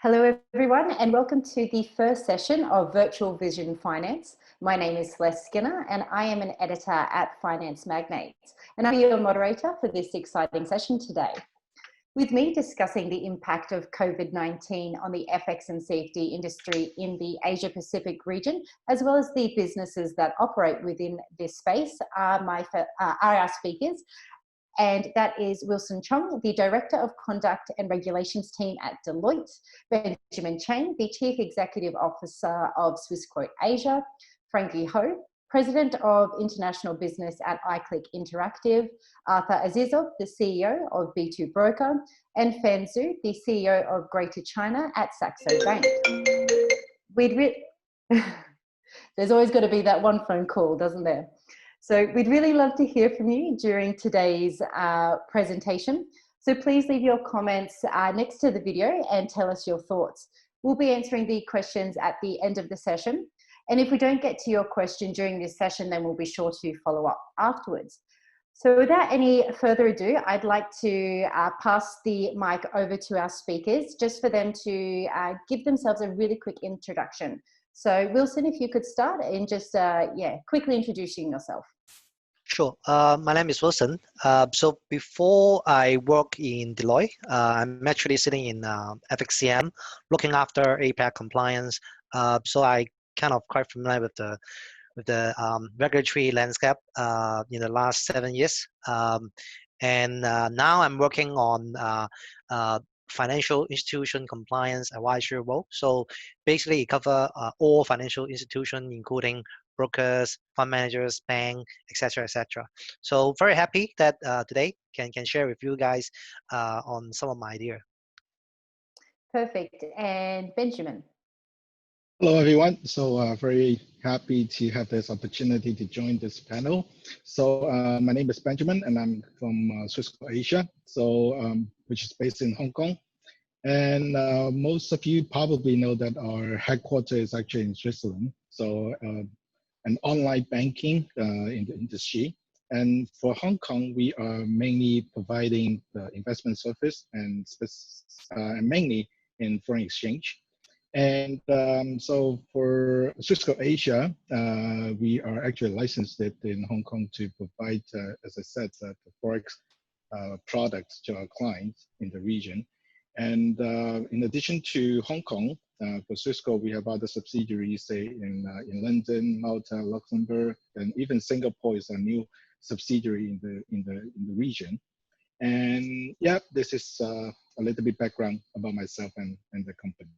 Hello everyone and welcome to the first session of Virtual Vision Finance. My name is Celeste and I am an editor at Finance Magnates and I'll be your moderator for this exciting session today. With me discussing the impact of COVID-19 on the FX and CFD industry in the Asia Pacific region, as well as the businesses that operate within this space are our speakers. And that is Wilson Cheung, the Director of Conduct and Regulations Team at Deloitte, Benjamin Chang, the Chief Executive Officer of Swissquote Asia, Frankie Ho, President of International Business at iClick Interactive, Arthur Azizov, the CEO of B2 Broker, and Fan Zhu, the CEO of Greater China at Saxo Bank. There's always got to be that one phone call, doesn't there? So we'd really love to hear from you during today's presentation. So please leave your comments next to the video and tell us your thoughts. We'll be answering the questions at the end of the session. And if we don't get to your question during this session, then we'll be sure to follow up afterwards. So without any further ado, I'd like to pass the mic over to our speakers just for them to give themselves a really quick introduction. So Wilson, if you could start and just quickly introducing yourself. Sure. My name is Wilson. So before I work in Deloitte, I'm actually sitting in FXCM, looking after APAC compliance. So I kind of quite familiar with the regulatory landscape in the last 7 years. And now I'm working on financial institution compliance advisory role. So basically it covers all financial institutions, including brokers, fund managers, bank, etc., etc. So very happy that today can share with you guys on some of my ideas. Perfect. And Benjamin. Hello, everyone. So very happy to have this opportunity to join this panel. So my name is Benjamin, and I'm from Swissquote Asia, which is based in Hong Kong. And most of you probably know that our headquarters is actually in Switzerland. So an online banking in the industry. And for Hong Kong, we are mainly providing the investment service and mainly in foreign exchange. And so for Swissquote Asia, we are actually licensed in Hong Kong to provide, as I said, the Forex products to our clients in the region. And in addition to Hong Kong, for Swissquote, we have other subsidiaries, say in London, Malta, Luxembourg, and even Singapore is a new subsidiary in the region. And yeah, this is a little bit background about myself and the company.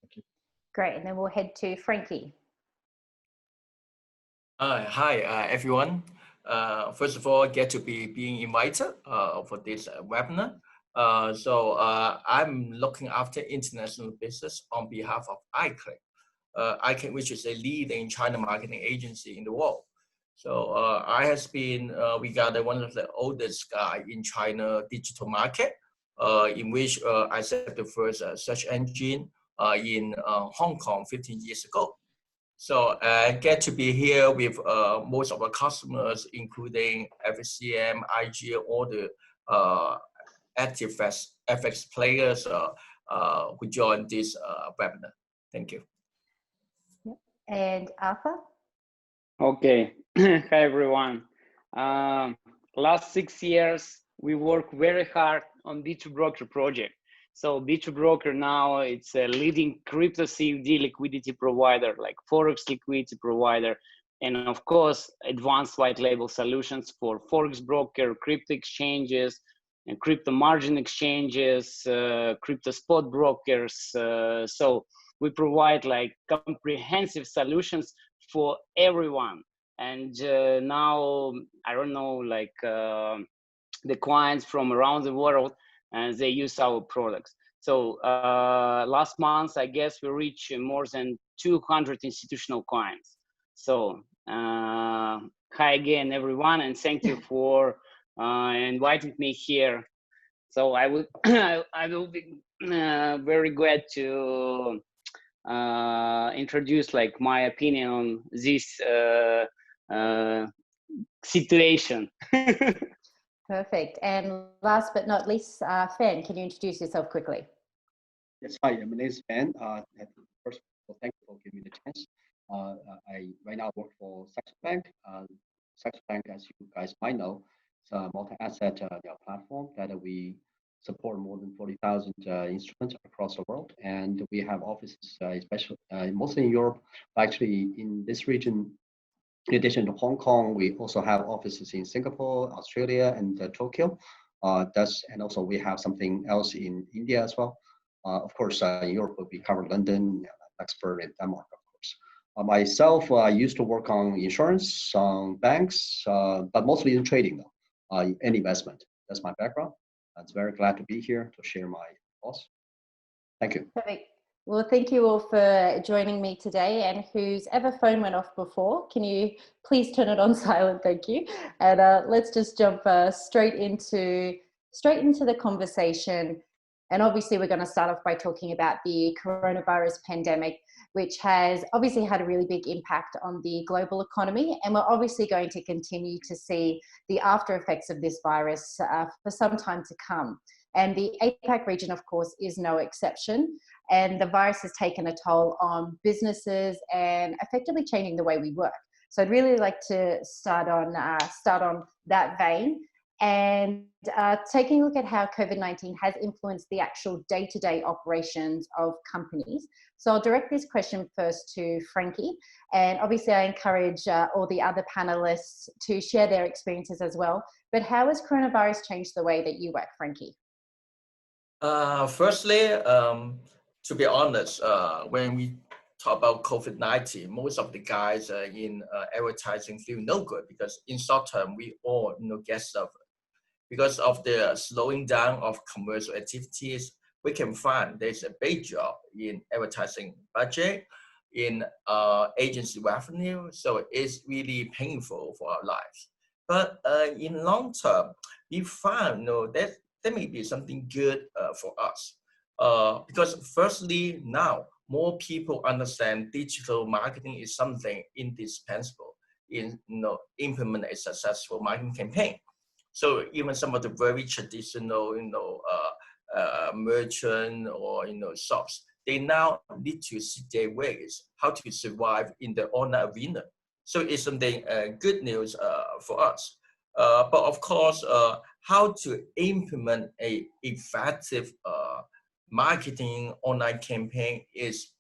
Thank you. Great, and then we'll head to Frankie. Hi, everyone. First of all, get to be being invited for this webinar. So I'm looking after international business on behalf of iClick. iClick, which is a leading China marketing agency in the world. So I has been, we got one of the oldest guy in China digital market, in which I set the first search engine in Hong Kong 15 years ago. So I get to be here with most of our customers, including FXCM, IG, all the active FX players who joined this webinar. Thank you. And Arthur? Okay. Hi, everyone. Last 6 years, we work very hard on B2 Broker project. So B2 Broker now, it's a leading crypto CFD liquidity provider, like Forex liquidity provider, and of course, advanced white label solutions for Forex broker, crypto exchanges, and crypto margin exchanges, crypto spot brokers. So we provide like comprehensive solutions for everyone. And now, I don't know, like the clients from around the world, and they use our products. So last month, I guess we reached more than 200 institutional clients. So hi again, everyone, and thank you for inviting me here. So I will be very glad to introduce like my opinion on this situation. Perfect. And last but not least, Fan, can you introduce yourself quickly? Yes, hi, my name is Ben. First of all, thank you for giving me the chance. I right now work for Saxo Bank. Saxo Bank, as you guys might know, it's a multi-asset platform that we support more than 40,000 instruments across the world, and we have offices, especially mostly in Europe. Actually, in this region, in addition to Hong Kong, we also have offices in Singapore, Australia, and Tokyo. And also we have something else in India as well. Of course, in Europe, we cover London, Luxembourg, and Denmark, of course. Myself, I used to work on insurance, on banks, but mostly in trading, though, and investment. That's my background. I'm very glad to be here to share my thoughts. Thank you. Perfect. Well, thank you all for joining me today. And whose ever phone went off before, can you please turn it on silent? Thank you. And let's just jump straight into the conversation. And obviously, we're going to start off by talking about the coronavirus pandemic, which has obviously had a really big impact on the global economy. And we're obviously going to continue to see the after effects of this virus for some time to come. And the APAC region, of course, is no exception. And the virus has taken a toll on businesses and effectively changing the way we work. So I'd really like to start on that vein and taking a look at how COVID-19 has influenced the actual day-to-day operations of companies. So I'll direct this question first to Frankie. And obviously I encourage all the other panelists to share their experiences as well. But how has coronavirus changed the way that you work, Frankie? Firstly, to be honest, when we talk about COVID-19, most of the guys in advertising feel no good because in short term, we all get suffered. Because of the slowing down of commercial activities, we can find there's a big job in advertising budget, in agency revenue, so it's really painful for our lives. But in long term, we found that there may be something good for us. Because firstly, now more people understand digital marketing is something indispensable in implement a successful marketing campaign. So even some of the very traditional merchant or shops, they now need to see their ways how to survive in the online arena. So it's something good news for us. But of course, how to implement a effective marketing online campaign is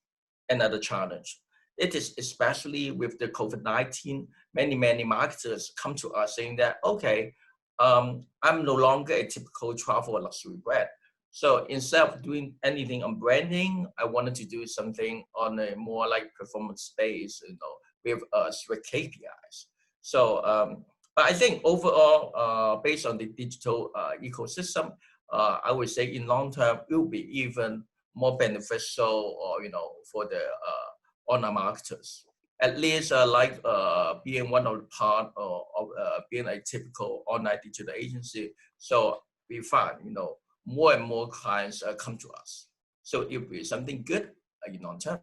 another challenge. It is especially with the COVID-19, many marketers come to us saying that, okay, I'm no longer a typical travel or luxury brand. So instead of doing anything on branding, I wanted to do something on a more like performance space, with strict KPIs. So, but I think overall, based on the digital ecosystem, I would say in long term, it will be even more beneficial, for the online marketers. At least being one of the part of being a typical online digital agency. So we find, more and more clients come to us. So it will be something good in long term.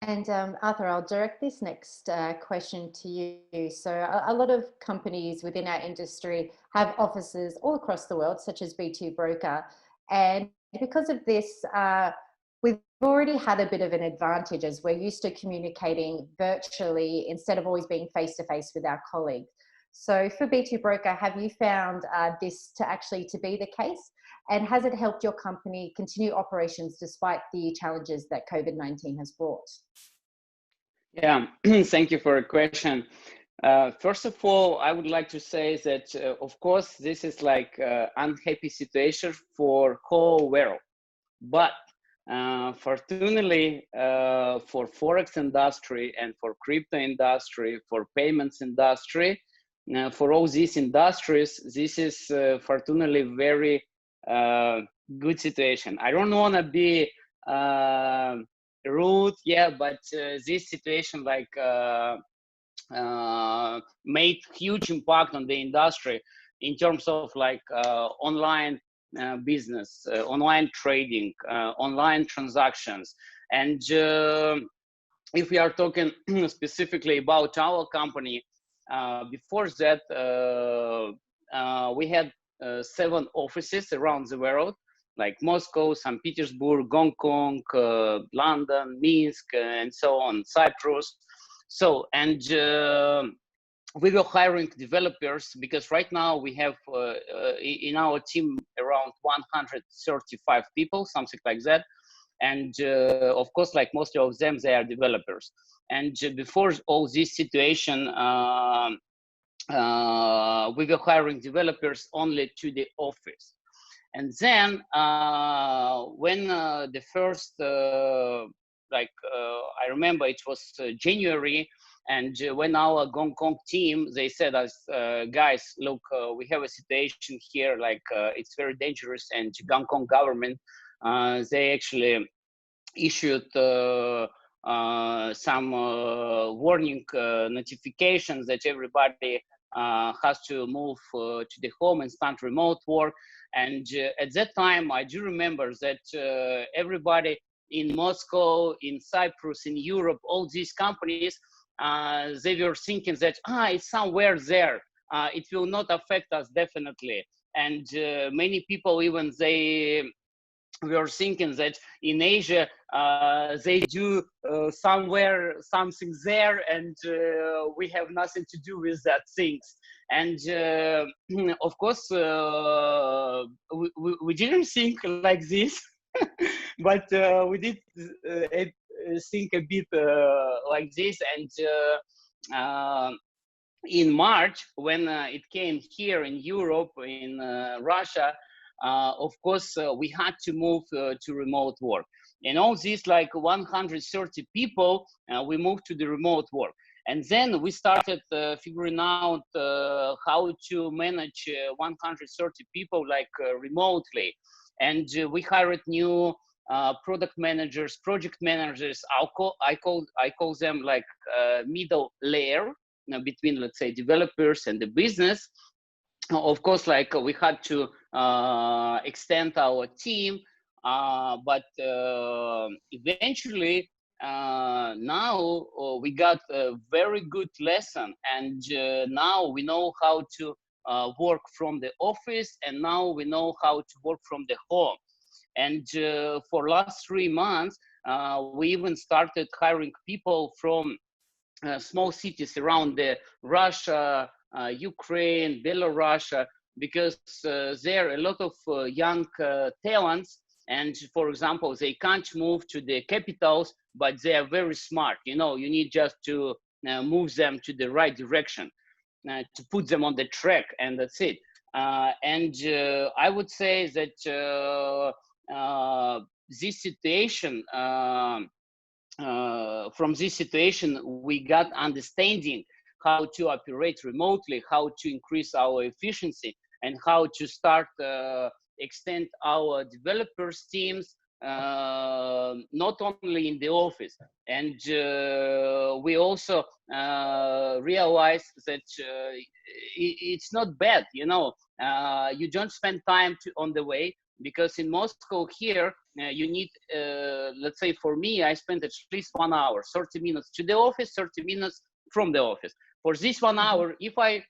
And Arthur, I'll direct this next question to you. So a lot of companies within our industry have offices all across the world, such as B2 Broker. And because of this, we've already had a bit of an advantage as we're used to communicating virtually instead of always being face-to-face with our colleagues. So for B2 Broker, have you found this to be the case? And has it helped your company continue operations despite the challenges that COVID-19 has brought? Yeah, thank you for a question. First of all, I would like to say that, of course, this is like an unhappy situation for whole world. But fortunately, for Forex industry and for crypto industry, for payments industry, for all these industries, this is fortunately very good situation. I don't want to be rude, yeah, but this situation made huge impact on the industry in terms of online business, online trading, online transactions. And if we are talking specifically about our company, before that, we had 7 offices around the world. like Moscow, St. Petersburg, Hong Kong, London, Minsk, and so on, Cyprus. So, and we were hiring developers because right now we have in our team around 135 people, something like that. And of course, like most of them, they are developers. And before all this situation, we were hiring developers only to the office. And then when the first, I remember it was January, and when our Hong Kong team, they said us, guys, look, we have a situation here, like it's very dangerous, and Hong Kong government, they actually issued some warning notifications that everybody has to move to the home and start remote work. And at that time, I do remember that everybody in Moscow, in Cyprus, in Europe, all these companies, they were thinking that, it's somewhere there. It will not affect us, definitely. And many people even, they were thinking that in Asia, they do somewhere something there, and we have nothing to do with that things. And of course, we didn't think like this, but we did think a bit like this. And in March, when it came here in Europe, in Russia, of course, we had to move to remote work. And all these like 130 people, we moved to the remote work. And then we started figuring out how to manage 130 people like remotely. And we hired new product managers, project managers. I call them like middle layer between, let's say, developers and the business. Of course, like we had to extend our team, but eventually now we got a very good lesson, and now we know how to work from the office, and now we know how to work from the home. And for last 3 months, we even started hiring people from small cities around the Russia, Ukraine, Belarus, because there are a lot of young talents. And for example, they can't move to the capitals, but they are very smart. You know, you need just to move them to the right direction, to put them on the track, and that's it. And I would say that this situation, from this situation, we got understanding how to operate remotely, how to increase our efficiency, and how to start extend our developers teams, not only in the office. And we also realized that it's not bad, you know, you don't spend time on the way, because in Moscow here, you need, let's say for me, I spent at least 1 hour, 30 minutes to the office, 30 minutes from the office. For this 1 hour, if I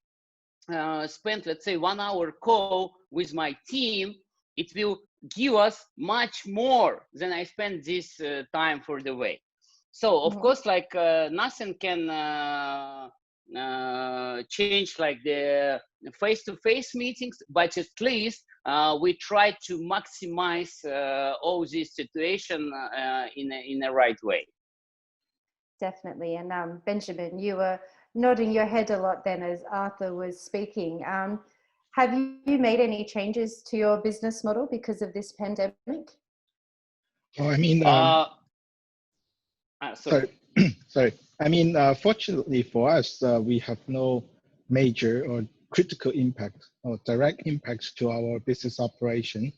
spend, let's say, 1 hour call with my team, it will give us much more than I spend this time for the way. So of course, like nothing can change like the face-to-face meetings, but at least we try to maximize all this situation in a right way. Definitely. And Benjamin, you were nodding your head a lot then as Arthur was speaking. Have you made any changes to your business model because of this pandemic? Oh, I mean, sorry. I mean, fortunately for us, we have no major or critical impact or direct impacts to our business operation.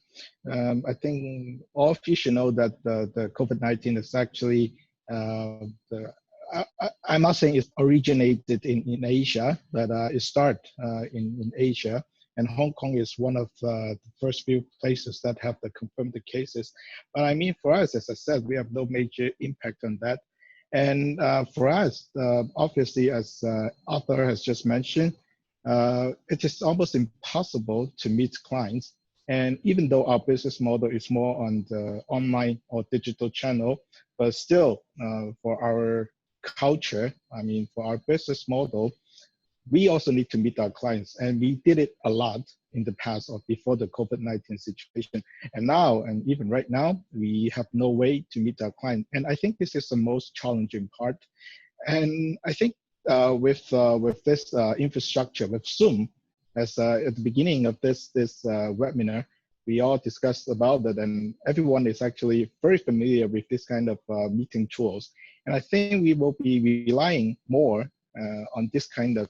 I think all of you should know that the COVID-19 is actually, I'm not saying it originated in Asia, but it started in Asia. And Hong Kong is one of the first few places that have the confirmed cases. But I mean, for us, as I said, we have no major impact on that. And for us, obviously, as Arthur has just mentioned, it is almost impossible to meet clients. And even though our business model is more on the online or digital channel, but still for our culture, I mean, for our business model, we also need to meet our clients. And we did it a lot in the past or before the COVID-19 situation. And now, and even right now, we have no way to meet our client. And I think this is the most challenging part. And I think with this infrastructure, with Zoom, as at the beginning of this webinar, we all discussed about it, and everyone is actually very familiar with this kind of meeting tools. And I think we will be relying more on this kind of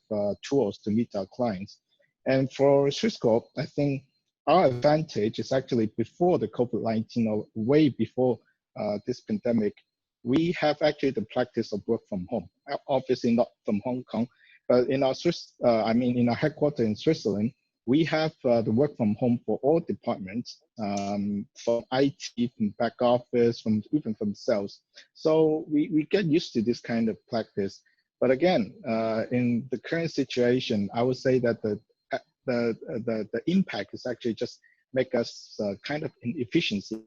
tools to meet our clients. And for Swissquote, I think our advantage is actually before the COVID-19 or way before this pandemic, we have actually the practice of work from home. Obviously not from Hong Kong, but in our in our headquarters in Switzerland, we have the work from home for all departments, from IT, from back office, even from sales. So we get used to this kind of practice. But again, in the current situation, I would say that the impact is actually just make us kind of inefficiency.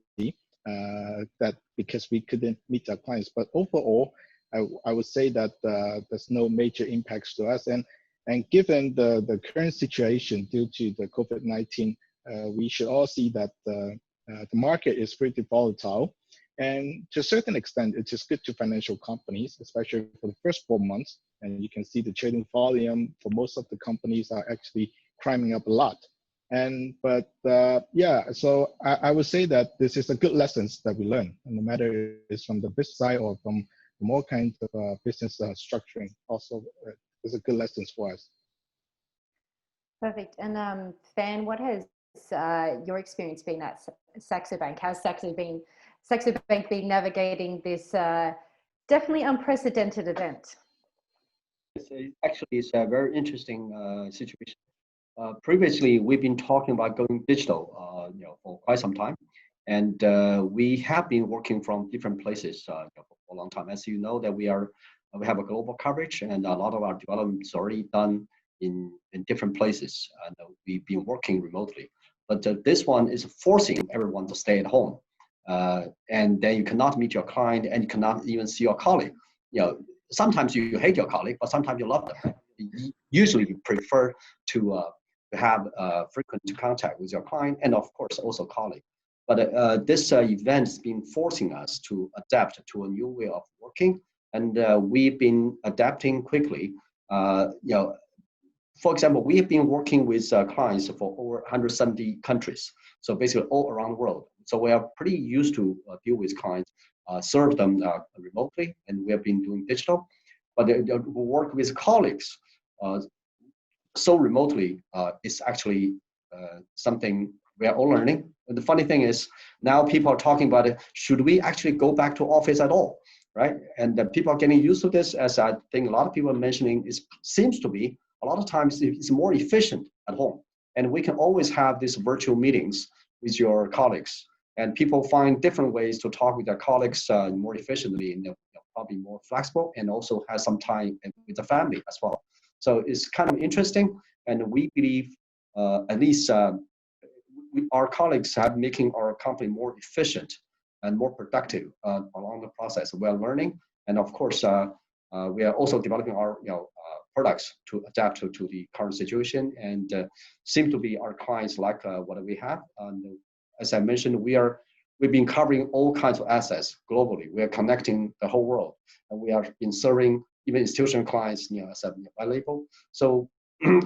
That because we couldn't meet our clients, but overall, I would say that there's no major impacts to us. And given the current situation due to the COVID-19, we should all see that the market is pretty volatile. And to a certain extent, it is good to financial companies, especially for the first 4 months. And you can see the trading volume for most of the companies are actually climbing up a lot. But so I would say that this is a good lessons that we learn, and no matter it's from the business side or from more kinds of business structuring, also is a good lessons for us. Perfect. And Fan, what has your experience been at Saxo Bank? How's Saxo Bank been navigating this definitely unprecedented event? It's a very interesting situation. Previously, we've been talking about going digital, for quite some time, and we have been working from different places for a long time. As you know, that we have a global coverage, and a lot of our development is already done in different places, and we've been working remotely. But this one is forcing everyone to stay at home, and then you cannot meet your client, and you cannot even see your colleague. Sometimes you hate your colleague, but sometimes you love them. Usually, you prefer to have frequent contact with your client and of course also colleague. But this event has been forcing us to adapt to a new way of working, and we've been adapting quickly. For example, we have been working with clients for over 170 countries, so basically all around the world. So we are pretty used to deal with clients, serve them remotely, and we have been doing digital. But work with colleagues so remotely is actually something we are all learning. And the funny thing is, now people are talking about it, should we actually go back to office at all, right? And people are getting used to this, as I think a lot of people are mentioning, seems to be, a lot of times it's more efficient at home. And we can always have these virtual meetings with your colleagues. And people find different ways to talk with their colleagues more efficiently, and probably more flexible, and also have some time with the family as well. So it's kind of interesting, and we believe at least our colleagues have making our company more efficient and more productive along the process. We are learning, and of course, we are also developing our products to adapt to the current situation, and seem to be our clients like what we have. And as I mentioned, we've been covering all kinds of assets globally. We are connecting the whole world, and we have been serving even institutional clients, as a white label. So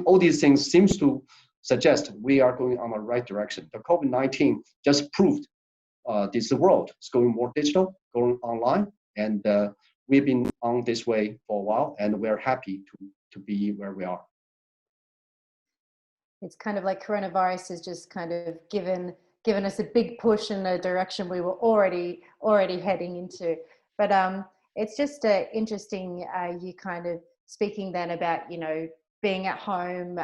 all these things seems to suggest we are going on the right direction. The COVID-19 just proved this world is going more digital, going online, and we've been on this way for a while, and we're happy to be where we are. It's kind of like coronavirus has just kind of given us a big push in the direction we were already heading into. But it's just interesting, you kind of speaking then about, being at home,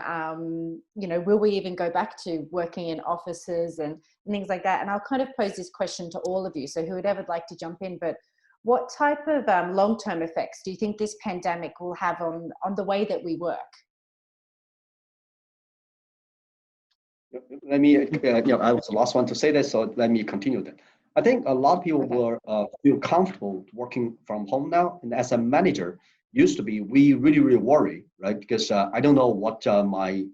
will we even go back to working in offices and things like that? And I'll kind of pose this question to all of you, so who would ever like to jump in, but what type of long-term effects do you think this pandemic will have on the way that we work? let me, I was the last one to say this, so let me continue that. I think a lot of people will feel comfortable working from home now. And as a manager, used to be, we really, really worry, right? Because I don't know what my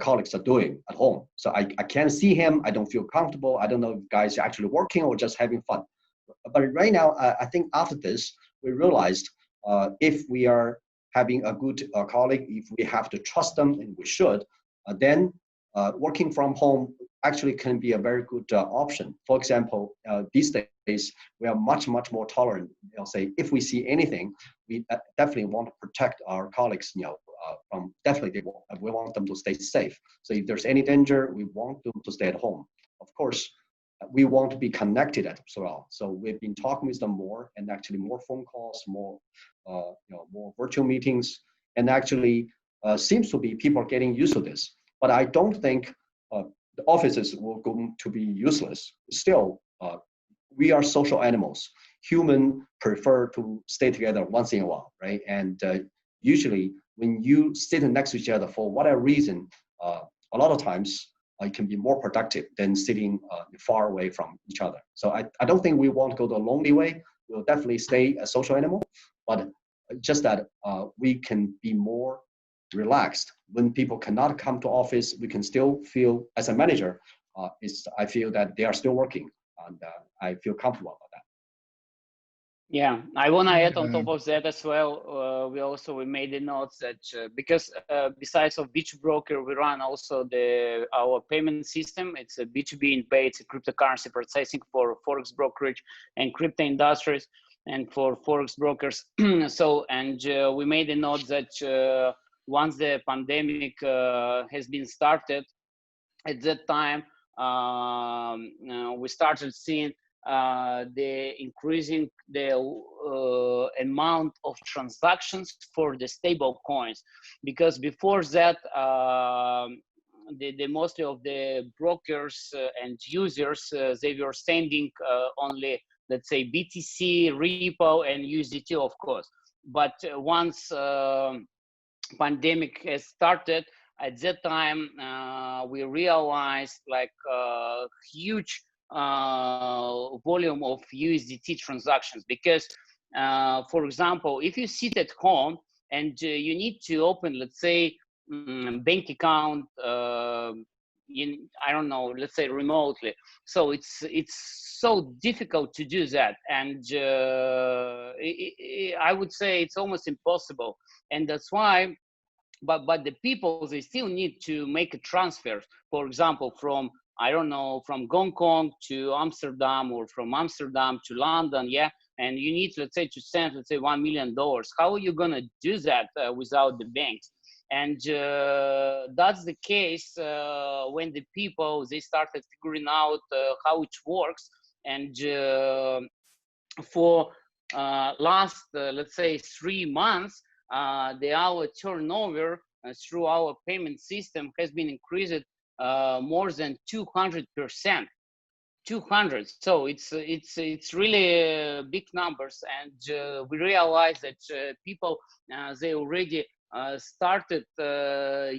colleagues are doing at home. So I can't see him. I don't feel comfortable. I don't know if guys are actually working or just having fun. But right now, I think after this, we realized if we are having a good colleague, if we have to trust them, and we should, then working from home actually can be a very good option. For example, these days, we are much, much more tolerant. Say, if we see anything, we definitely want to protect our colleagues, from definitely we want them to stay safe. So if there's any danger, we want them to stay at home. Of course, we want to be connected as well. So we've been talking with them more, and actually more phone calls, more more virtual meetings, and actually seems to be people are getting used to this. But I don't think the offices will go to be useless. Still, we are social animals. Humans prefer to stay together once in a while, right? And usually, when you sit next to each other for whatever reason, a lot of times it can be more productive than sitting far away from each other. So I don't think we want to go the lonely way. We'll definitely stay a social animal, but just that we can be more relaxed. When people cannot come to office, we can still feel, as a manager, I feel that they are still working, and I feel comfortable about that. Yeah, I want to add on top of that as well. We made the notes that because besides of Beach Broker, we run also our payment system. It's a B2B in pay. It's a cryptocurrency processing for forex brokerage and crypto industries, and for forex brokers. So, and we made a note that once the pandemic has been started, at that time we started seeing the increasing the amount of transactions for the stable coins, because before that the mostly of the brokers and users they were sending only, let's say, BTC, repo, and USDT, of course. But once pandemic has started, at that time we realized like huge volume of USDT transactions, because for example, if you sit at home and you need to open, let's say, bank account I don't know, let's say remotely, so it's so difficult to do that, and I would say it's almost impossible. And that's why, but the people, they still need to make a transfer, for example, from, I don't know, from Hong Kong to Amsterdam, or from Amsterdam to London, yeah, and you need, let's say, to send, let's say, $1 million. How are you gonna do that without the banks? And that's the case when the people, they started figuring out how it works. And for last, let's say, 3 months, our turnover through our payment system has been increased more than 200%. 200. So it's really big numbers, and we realize that people they already started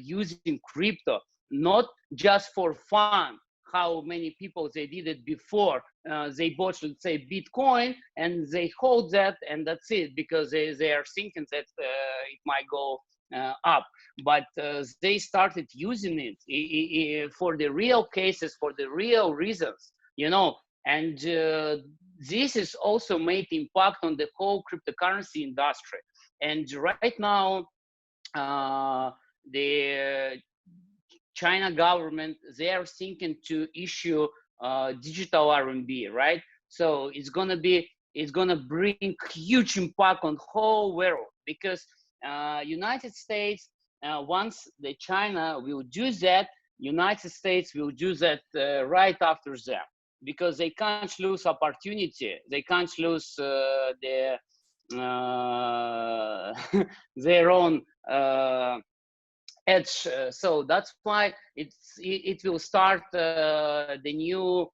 using crypto, not just for fun. How many people they did it before? They bought, let's say, Bitcoin, and they hold that, and that's it, because they are thinking that it might go up. But they started using it for the real cases, for the real reasons, you know. And this is also made impact on the whole cryptocurrency industry. And right now, the China government, they are thinking to issue digital RMB, right? So it's gonna bring huge impact on whole world, because United States, once the China will do that, United States will do that right after them, because they can't lose opportunity. They can't lose their own edge. So that's why it will start the new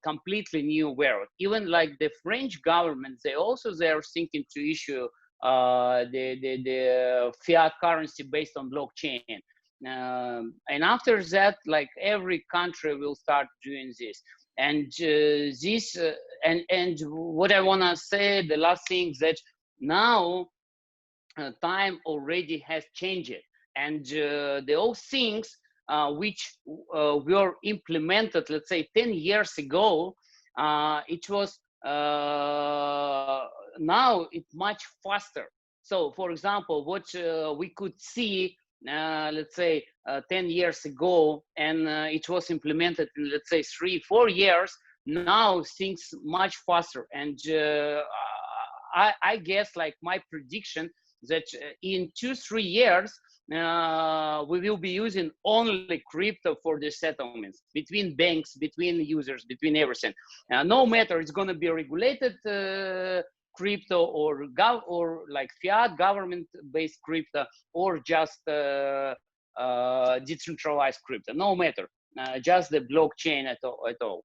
completely new world. Even like the French government, they are thinking to issue the fiat currency based on blockchain. And after that, like every country will start doing this. And and what I want to say, the last thing, that now time already has changed, and the old things which were implemented, let's say 10 years ago, it was now it's much faster. So for example, what we could see let's say 10 years ago, and it was implemented in, let's say, 3-4 years, now things much faster. And I guess, like, my prediction that in 2-3 years we will be using only crypto for the settlements between banks, between users, between everything. No matter it's going to be regulated crypto or like fiat government-based crypto, or just decentralized crypto. No matter, just the blockchain at all.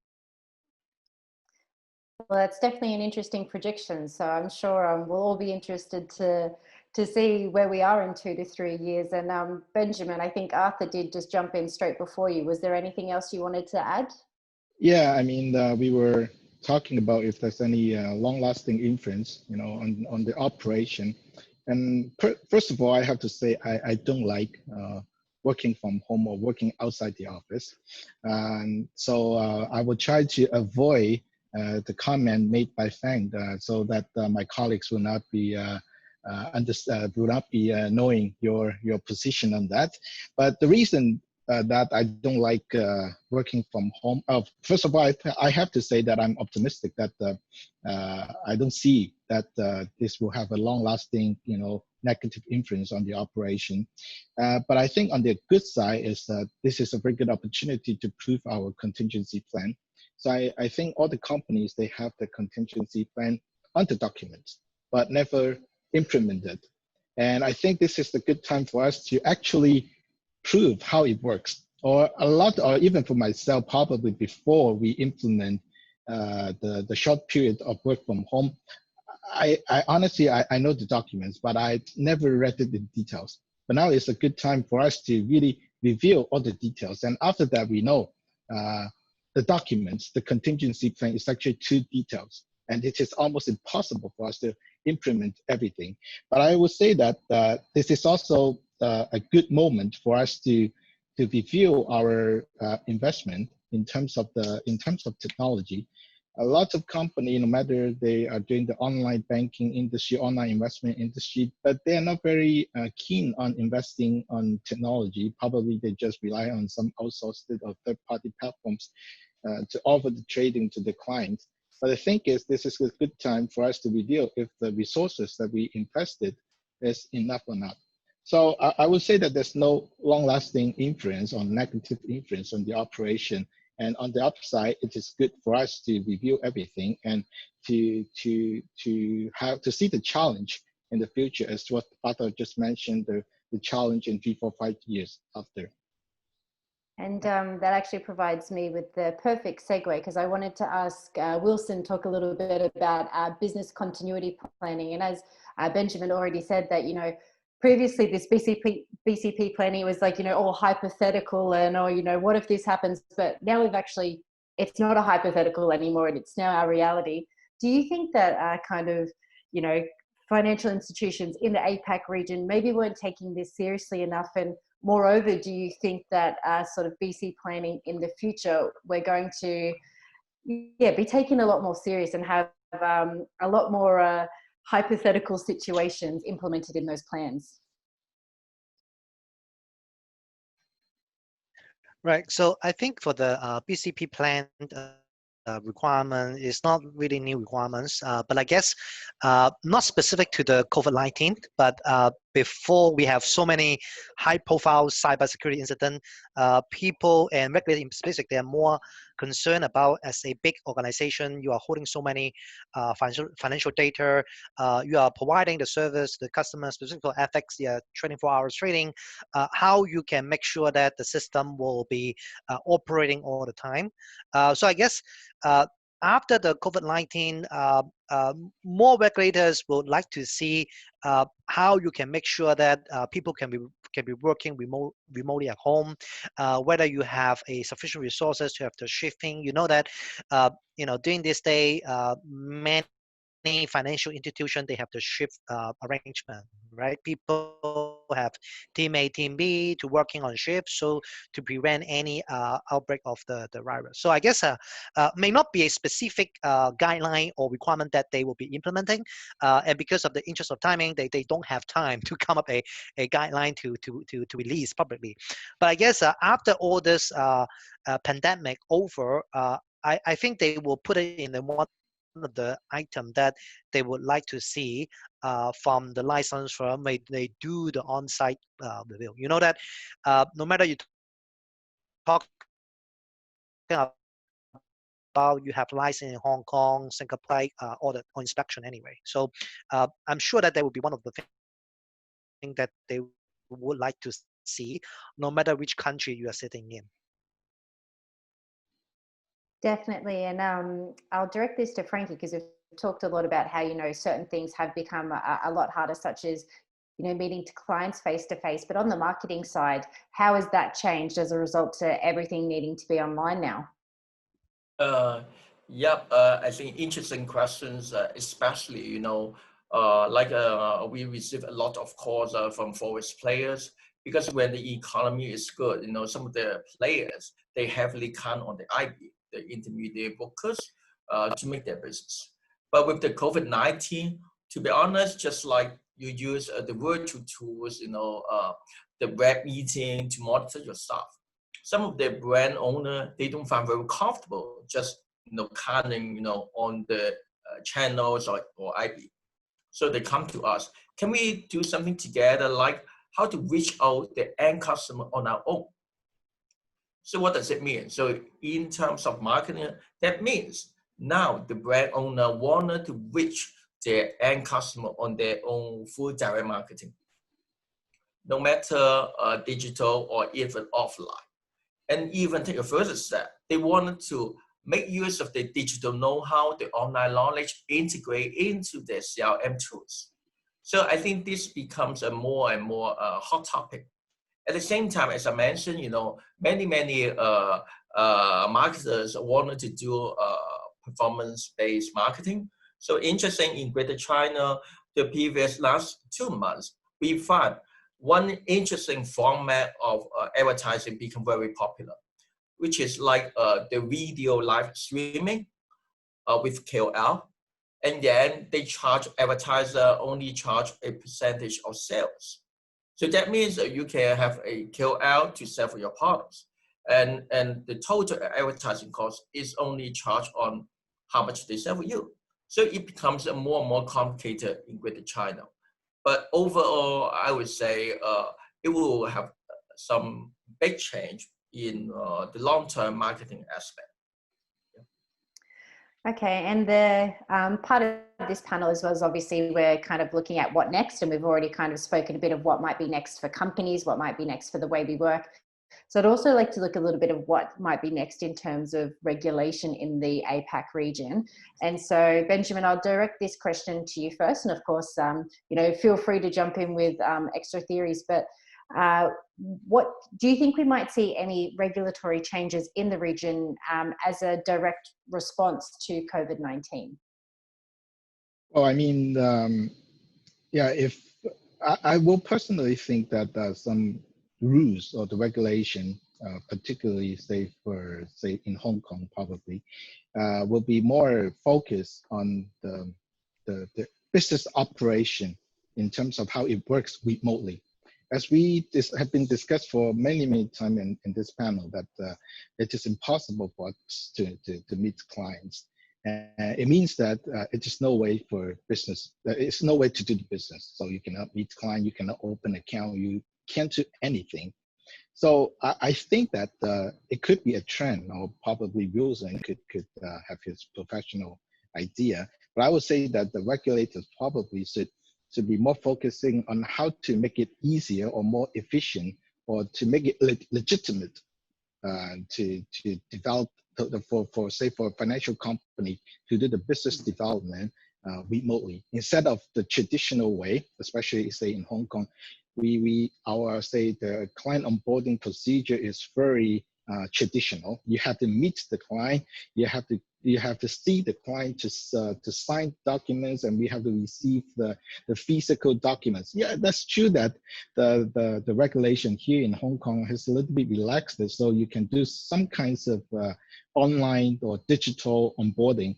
Well, that's definitely an interesting prediction. So I'm sure we'll all be interested to see where we are in 2 to 3 years. And Benjamin, I think Arthur did just jump in straight before you. Was there anything else you wanted to add? Yeah, I mean, we were talking about if there's any long-lasting influence, on the operation. And first of all, I have to say I don't like working from home or working outside the office. And so I will try to avoid the comment made by Fang, so that my colleagues will not be knowing your position on that. But the reason that I don't like working from home, first of all, I have to say that I'm optimistic that I don't see that this will have a long-lasting, negative influence on the operation. But I think on the good side is that this is a very good opportunity to prove our contingency plan. So I think all the companies, they have the contingency plan on the documents, but never implemented. And I think this is the good time for us to actually prove how it works, or even for myself, probably before we implement the short period of work from home. I honestly, I know the documents, but I never read it in details. But now it's a good time for us to really review all the details. And after that, we know the documents, the contingency plan is actually too detailed, and it is almost impossible for us to implement everything. But I would say that this is also a good moment for us to review our investment in terms of technology. A lot of companies, no matter they are doing the online banking industry, online investment industry, but they are not very keen on investing on technology. Probably they just rely on some outsourced or third-party platforms to offer the trading to the clients. But the thing is, this is a good time for us to review if the resources that we invested is enough or not. So I would say that there's no long-lasting influence or negative influence on the operation. And on the upside, it is good for us to review everything and to see the challenge in the future, as what Arthur just mentioned, the challenge in 3, 4, 5 years after. And that actually provides me with the perfect segue, because I wanted to ask Wilson talk a little bit about business continuity planning. And as Benjamin already said, that previously this BCP planning was like all hypothetical and what if this happens? But now it's not a hypothetical anymore, and it's now our reality. Do you think that kind of financial institutions in the APAC region maybe weren't taking this seriously enough? And moreover, do you think that sort of BC planning in the future, we're going to be taken a lot more serious and have a lot more hypothetical situations implemented in those plans? Right. So I think for the BCP plan requirement is not really new requirements, but I guess not specific to the COVID-19, but before we have so many high-profile cybersecurity incidents, people and regulators in specific, they are more concerned about, as a big organization, you are holding so many financial data, you are providing the service to the customer, specifically for FX, 24 hours trading, how you can make sure that the system will be operating all the time. So I guess after the COVID-19, more regulators would like to see how you can make sure that people can be can be working remotely at home, whether you have a sufficient resources to have the shifting. You know that, during this day, many financial institution, they have the shift arrangement, right? People have team A, team B to working on shifts, so to prevent any outbreak of the virus. So I guess may not be a specific guideline or requirement that they will be implementing, and because of the interest of timing, they don't have time to come up a guideline to release publicly. But I guess after all this pandemic over, I think they will put it in the one of the item that they would like to see from the license firm when they do the on-site review. You know that no matter you talk about, you have license in Hong Kong, Singapore, audit or inspection anyway. So I'm sure that there will be one of the things that they would like to see, no matter which country you are sitting in. Definitely, and I'll direct this to Frankie because we've talked a lot about how certain things have become a lot harder, such as meeting to clients face to face. But on the marketing side, how has that changed as a result to everything needing to be online now? I think interesting questions, especially we receive a lot of calls from forex players, because when the economy is good, some of the players, they heavily count on the IB, the intermediate brokers, to make their business. But with the COVID-19, to be honest, just like you use the virtual tools, the web meeting to monitor your staff, some of the brand owner, they don't find very comfortable just counting on the channels or IB. So they come to us. Can we do something together, like how to reach out the end customer on our own? So what does it mean? So in terms of marketing, that means now the brand owner wanted to reach their end customer on their own full direct marketing, no matter digital or even offline. And even take a further step, they wanted to make use of the digital know-how, the online knowledge, integrate into their CRM tools. So I think this becomes a more and more hot topic. At the same time, as I mentioned, many marketers wanted to do performance-based marketing. So interesting, in Greater China, the previous last 2 months, we found one interesting format of advertising become very popular, which is like the video live streaming with KOL. And then they only charge a percentage of sales. So that means you can have a KOL to sell for your products. And the total advertising cost is only charged on how much they sell for you. So it becomes more and more complicated in Greater China. But overall, I would say it will have some big change in the long-term marketing aspect. Okay, and the part of this panel as well is obviously we're kind of looking at what next, and we've already kind of spoken a bit of what might be next for companies, what might be next for the way we work. So I'd also like to look a little bit of what might be next in terms of regulation in the APAC region. And so Benjamin, I'll direct this question to you first, and of course, feel free to jump in with extra theories, but what do you think we might see any regulatory changes in the region as a direct response to COVID-19? Well, I mean, if I will personally think that some rules or the regulation, particularly say in Hong Kong probably, will be more focused on the business operation in terms of how it works remotely. As we have been discussed for many times in this panel, that it is impossible for us to meet clients. It means that it is no way for business. It's no way to do the business. So you cannot meet client, you cannot open account, you can't do anything. So I think that it could be a trend, or probably Wilson could have his professional idea. But I would say that the regulators probably should be more focusing on how to make it easier or more efficient, or to make it legitimate to develop for a financial company to do the business development remotely, instead of the traditional way, especially say in Hong Kong, our say the client onboarding procedure is very traditional. You have to meet the client, you have to see the client to sign documents, and we have to receive the physical documents. Yeah, that's true that the regulation here in Hong Kong has a little bit relaxed, so you can do some kinds of online or digital onboarding.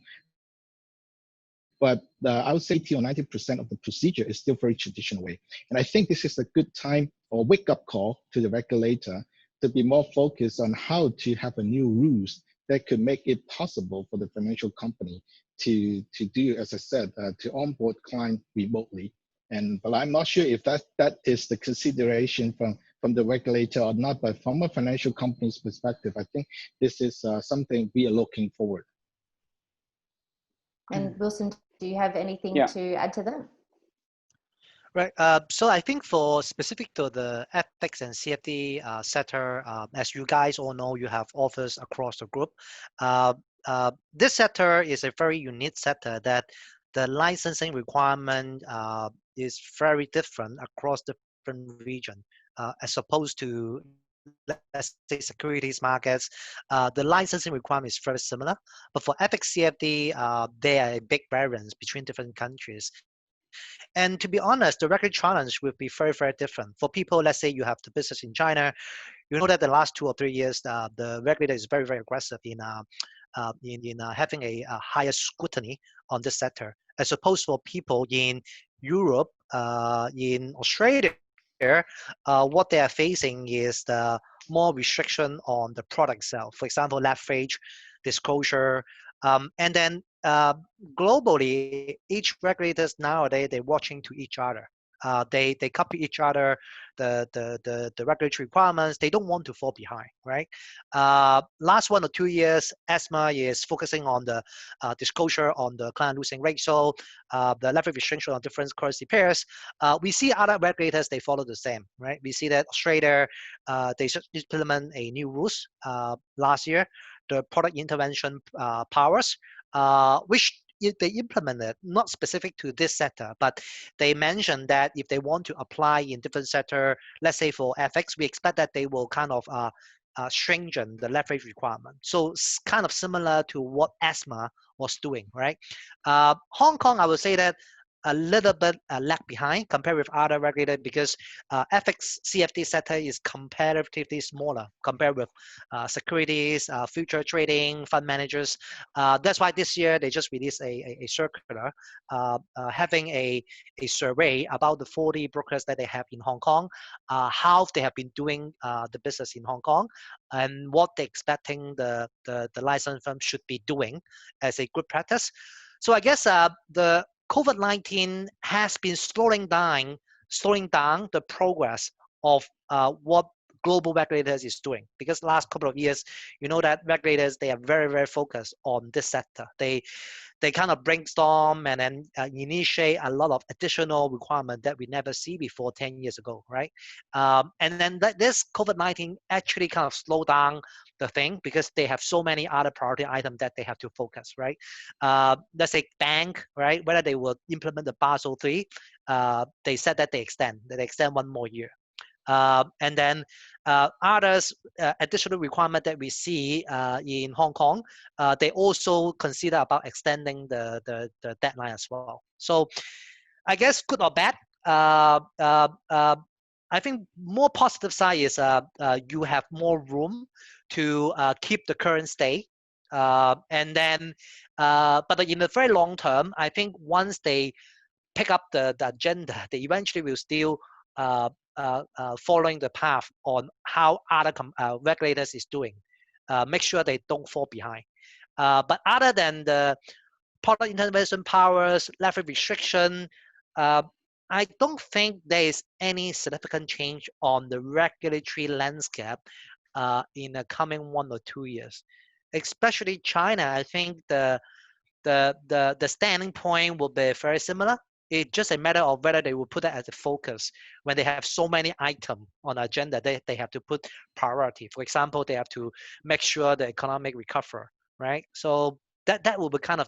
But I would say 80 or 90% of the procedure is still very traditional way. And I think this is a good time or wake-up call to the regulator to be more focused on how to have a new rules that could make it possible for the financial company to do, as I said, to onboard client remotely. But I'm not sure if that is the consideration from the regulator or not. But from a financial company's perspective, I think this is something we are looking forward. And Wilson, do you have anything to add to that? Right. So I think for specific to the FX and CFD sector, as you guys all know, you have offers across the group. This sector is a very unique sector that the licensing requirement is very different across different regions, as opposed to, let's say, securities markets. The licensing requirement is very similar, but for FX CFD, there are a big variance between different countries. And to be honest, the regulatory challenge will be very, very different. For people, let's say you have the business in China, you know that the last 2 or 3 years, the regulator is very, very aggressive in having a higher scrutiny on this sector, as opposed for people in Europe, in Australia, what they are facing is the more restriction on the product itself. For example, leverage, disclosure, and then globally, each regulators nowadays, they're watching to each other. They copy each other, the regulatory requirements. They don't want to fall behind, right? Last 1 or 2 years, ESMA is focusing on the disclosure on the client losing ratio, the leverage restriction on different currency pairs. We see other regulators, they follow the same, right? We see that Australia, they should implement a new rules last year, the product intervention powers, which they implemented, not specific to this sector, but they mentioned that if they want to apply in different sector, let's say for FX, we expect that they will kind of stringent the leverage requirement. So it's kind of similar to what ESMA was doing, right? Hong Kong, I would say that a little bit lag behind compared with other regulators because FX CFD sector is comparatively smaller compared with securities, future trading, fund managers. That's why this year they just released a circular having a survey about the 40 brokers that they have in Hong Kong, how they have been doing the business in Hong Kong, and what they're expecting the licensed firm should be doing as a good practice. So I guess the COVID-19 has been slowing down the progress of what global regulators is doing, because last couple of years, you know that regulators, they are very, very focused on this sector. They kind of brainstorm and then initiate a lot of additional requirement that we never see before 10 years ago, right? And then this COVID-19 actually kind of slowed down the thing because they have so many other priority items that they have to focus, right? Let's say bank, right? Whether they will implement the Basel III, they said that they extend 1 more year. And then others additional requirement that we see in Hong Kong, they also consider about extending the deadline as well. So I guess good or bad, I think more positive side is you have more room to keep the current state. And then, but in the very long term, I think once they pick up the agenda, they eventually will still following the path on how other regulators is doing. Make sure they don't fall behind. But other than the product intervention powers, leverage restriction, I don't think there is any significant change on the regulatory landscape in the coming 1 or 2 years. Especially China, I think the standing point will be very similar. It's just a matter of whether they will put that as a focus. When they have so many items on the agenda, they have to put priority. For example, they have to make sure the economic recover, right? So that will be kind of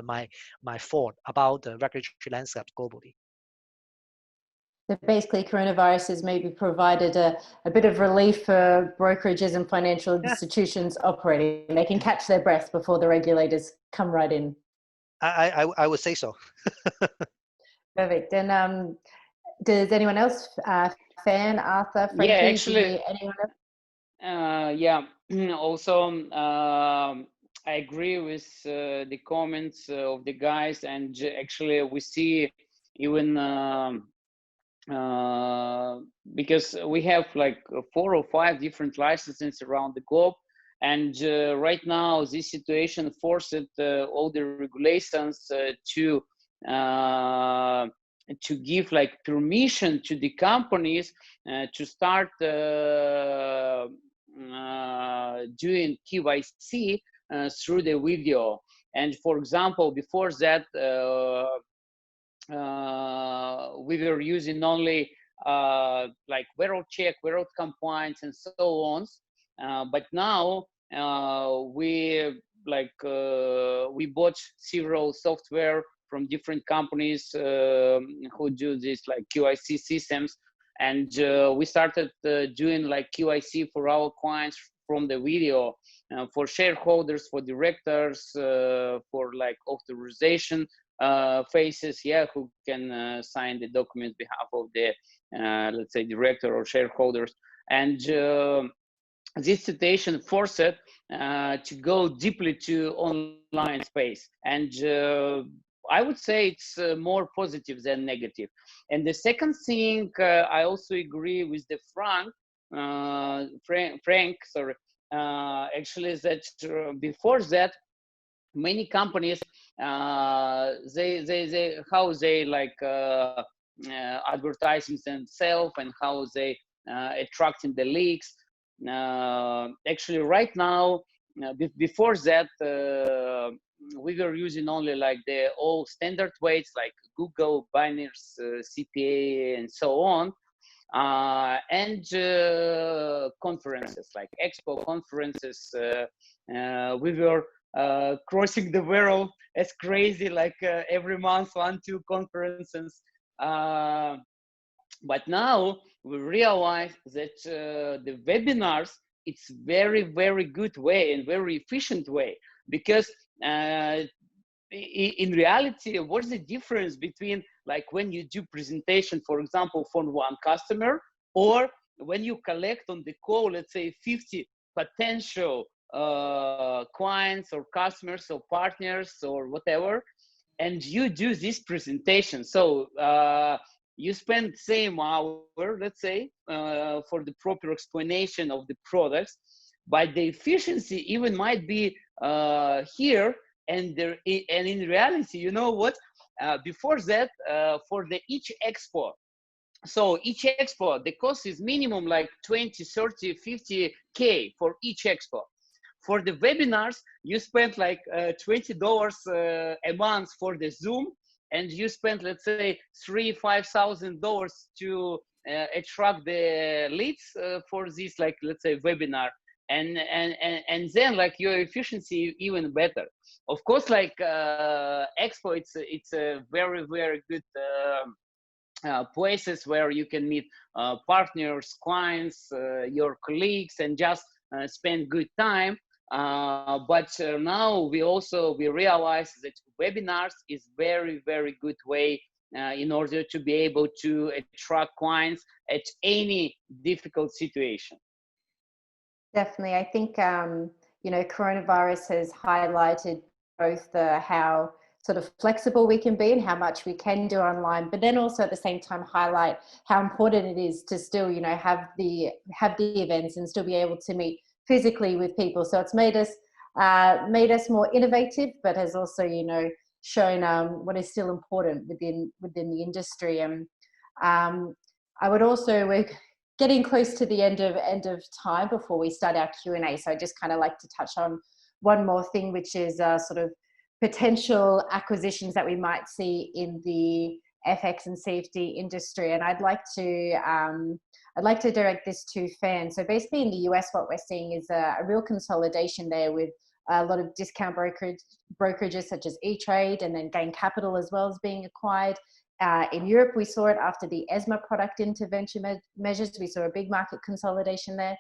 my thought about the regulatory landscape globally. So basically, coronavirus has maybe provided a bit of relief for brokerages and financial institutions operating. They can catch their breath before the regulators come right in. I would say so. Perfect. And does anyone else, Fan, Arthur, Frankie, Yeah, actually, anyone else? yeah. Also, I agree with the comments of the guys, and actually, we see even because we have like 4 or 5 different licenses around the globe, and right now this situation forced all the regulations to give like permission to the companies to start doing KYC through the video. And for example, before that, we were using only like World Check, World Compliance, and so on. But now we bought several software from different companies who do this like QIC systems, and we started doing like QIC for our clients from the video, for shareholders, for directors, for like authorization faces, yeah, who can sign the document on behalf of the let's say director or shareholders. And this situation forced it to go deeply to online space, and I would say it's more positive than negative. And the second thing, I also agree with the Frank, sorry, actually, that before that, many companies they how they like advertising themselves and how they attracting the leads. Actually, right now, before that, we were using only like the all standard ways like Google, banners, CPA, and so on, and conferences like expo conferences. We were crossing the world as crazy, like every month 1-2 conferences. But now we realize that the webinars, it's very good way and very efficient way, because in reality, what's the difference between like when you do presentation, for example, for one customer, or when you collect on the call, let's say 50 potential clients or customers or partners or whatever, and you do this presentation. So you spend same hour, let's say, for the proper explanation of the products, but the efficiency even might be here, and in reality, you know what? Before that, for each expo, so each expo, the cost is minimum like 20, 30, 50K for each expo. For the webinars, you spend like $20 a month for the Zoom, and you spend, let's say, $3,000-5,000 to attract the leads for this, like, let's say, webinar, and then like your efficiency even better. Of course, like expo, it's a very good places where you can meet partners, clients, your colleagues, and just spend good time. But now we realize that webinars is very good way in order to be able to attract clients at any difficult situation. Definitely. I think, you know, coronavirus has highlighted both how sort of flexible we can be and how much we can do online, but then also at the same time highlight how important it is to still, you know, have the events and still be able to meet physically with people. So it's made us more innovative, but has also, you know, shown what is still important within the industry. And I would also, we're getting close to the end of time before we start our Q&A. So I just kind of like to touch on one more thing, which is sort of potential acquisitions that we might see in the FX and CFD industry. And I'd like to direct this to Fan. So basically in the US, what we're seeing is a real consolidation there, with a lot of discount brokerages such as E-Trade, and then Gain Capital as well as being acquired. In Europe, we saw it after the ESMA product intervention measures. We saw a big market consolidation there.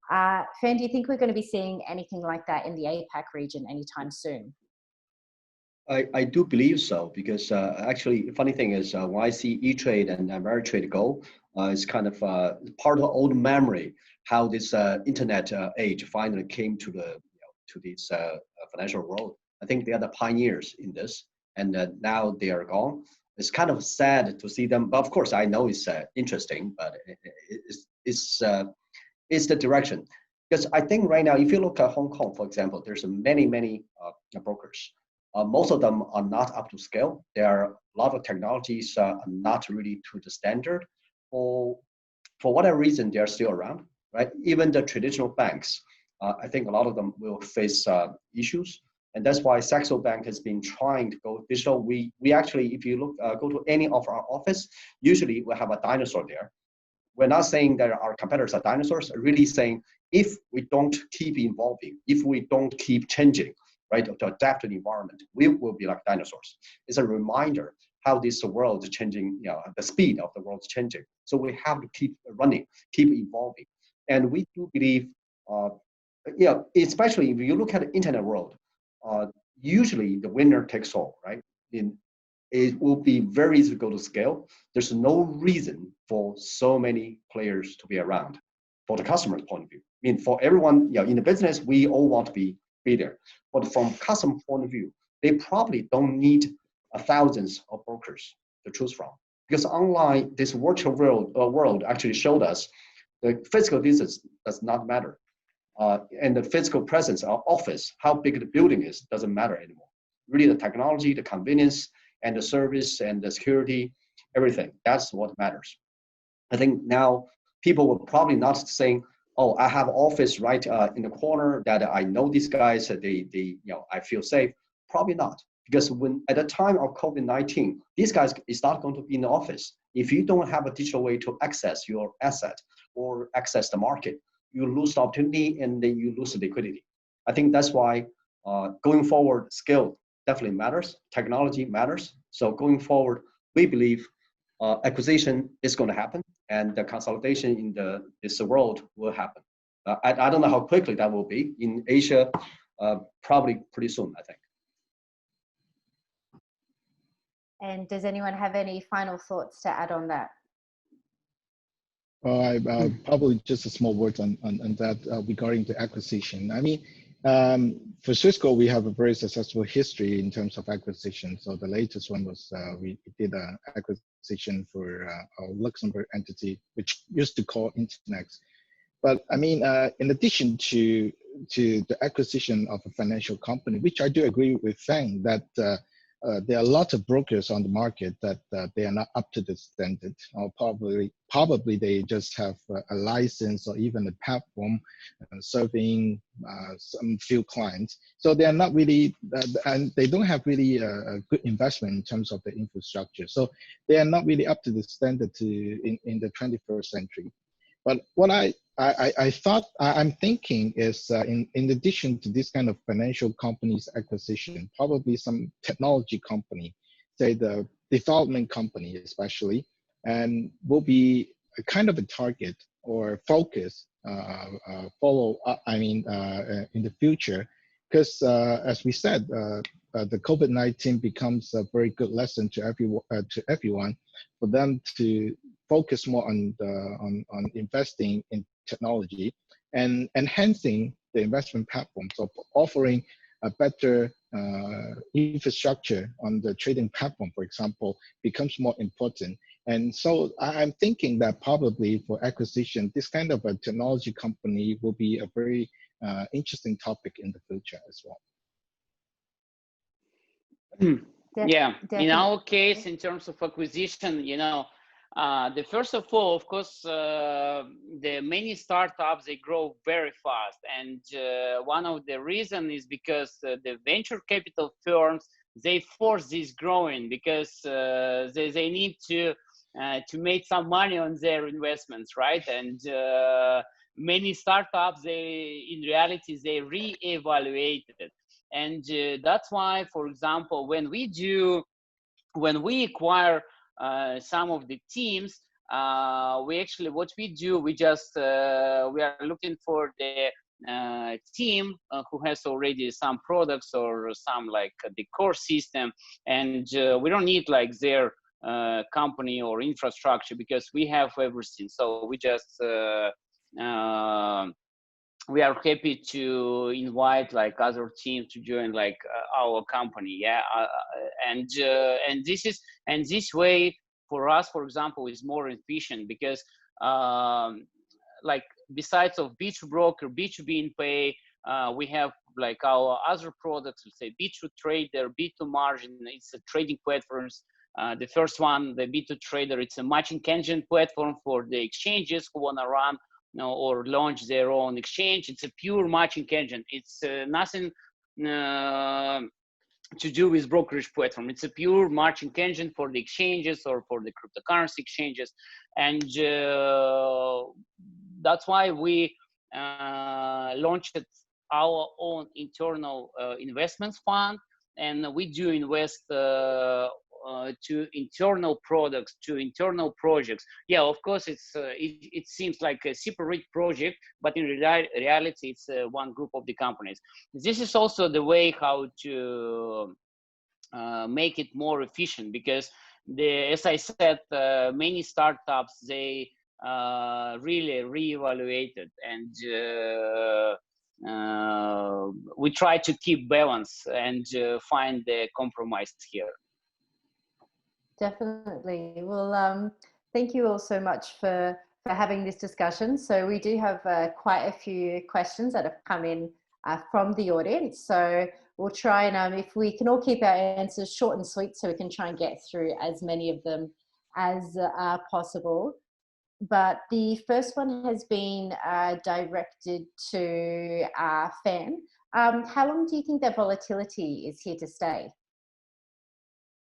Fan, do you think we're going to be seeing anything like that in the APAC region anytime soon? I do believe so, because actually, the funny thing is, when I see E-Trade and Ameritrade go, it's kind of part of the old memory, how this internet age finally came to the to this financial world. I think they are the pioneers in this, and now they are gone. It's kind of sad to see them, but of course, I know it's interesting, but it's the direction. Because I think right now, if you look at Hong Kong, for example, there's many brokers. Most of them are not up to scale. There are a lot of technologies not really to the standard. For whatever reason, they are still around, right? Even the traditional banks, I think a lot of them will face issues. And that's why Saxo Bank has been trying to go digital. We actually, if you look, go to any of our office, usually we have a dinosaur there. We're not saying that our competitors are dinosaurs, really saying if we don't keep evolving, if we don't keep changing, right, to adapt to the environment, we will be like dinosaurs. It's a reminder how this world is changing, the speed of the world is changing. So we have to keep running, keep evolving. And we do believe, especially if you look at the internet world, usually the winner takes all, right? It will be very easy to go to scale. There's no reason for so many players to be around for the customer's point of view. I mean, for everyone, in the business, we all want to be there. But from customer point of view, they probably don't need thousands of brokers to choose from. Because online, this virtual world actually showed us the physical distance does not matter. And the physical presence, our office, how big the building is, doesn't matter anymore. Really, the technology, the convenience, and the service, and the security, everything, that's what matters. I think now people will probably not saying, oh, I have office right in the corner that I know these guys, I feel safe. Probably not, because when at the time of COVID-19, these guys is not going to be in the office. If you don't have a digital way to access your asset or access the market, you lose the opportunity and then you lose the liquidity. I think that's why going forward, skill definitely matters. Technology matters. So going forward, we believe acquisition is going to happen, and the consolidation in this world will happen. I don't know how quickly that will be. In Asia, probably pretty soon, I think. And does anyone have any final thoughts to add on that? Well, probably just a small word on that regarding the acquisition. I mean, for Swissquote, we have a very successful history in terms of acquisition. So the latest one was we did an acquisition for our Luxembourg entity, which used to call Internex. But I mean, in addition to the acquisition of a financial company, which I do agree with Fang that there are lots of brokers on the market that they are not up to the standard, or probably they just have a license or even a platform serving some few clients. So they are not really, and they don't have really a good investment in terms of the infrastructure. So they are not really up to the standard in the 21st century. But what I'm thinking is in addition to this kind of financial companies acquisition, probably some technology company, say the development company especially, and will be a kind of a target or focus in the future, because as we said, the COVID-19 becomes a very good lesson to everyone for them to focus more on investing in technology and enhancing the investment platform. So offering a better infrastructure on the trading platform, for example, becomes more important. And so I'm thinking that probably for acquisition, this kind of a technology company will be a very interesting topic in the future as well. Yeah, Definitely. in our case, in terms of acquisition, the first of all, of course, the many startups, they grow very fast. And one of the reasons is because the venture capital firms, they force this growing because they need to make some money on their investments, right? And many startups, in reality, they re-evaluate it. And that's why, for example, when we acquire some of the teams, we actually, what we do, we just, we are looking for the team who has already some products or some like the core system, and we don't need like their company or infrastructure because we have everything. So we just we are happy to invite like other teams to join like our company, yeah. And this way for us, for example, is more efficient because like besides of B2 broker, B2B in pay, we have like our other products, let's say B2 trader, B2 margin, it's a trading platforms. The first one, the B2 trader, it's a matching engine platform for the exchanges who want to run or launch their own exchange. It's a pure matching engine. It's nothing to do with brokerage platform. It's a pure matching engine for the exchanges or for the cryptocurrency exchanges. And that's why we launched our own internal investments fund. And we do invest to internal products, to internal projects. Yeah, of course, it seems like a separate project, but in reality, it's one group of the companies. This is also the way how to make it more efficient because, as I said, many startups, they really reevaluated, and we try to keep balance and find the compromise here. Definitely. Well, thank you all so much for having this discussion. So we do have quite a few questions that have come in from the audience. So we'll try and if we can all keep our answers short and sweet so we can try and get through as many of them as possible. But the first one has been directed to Fan. How long do you think that volatility is here to stay?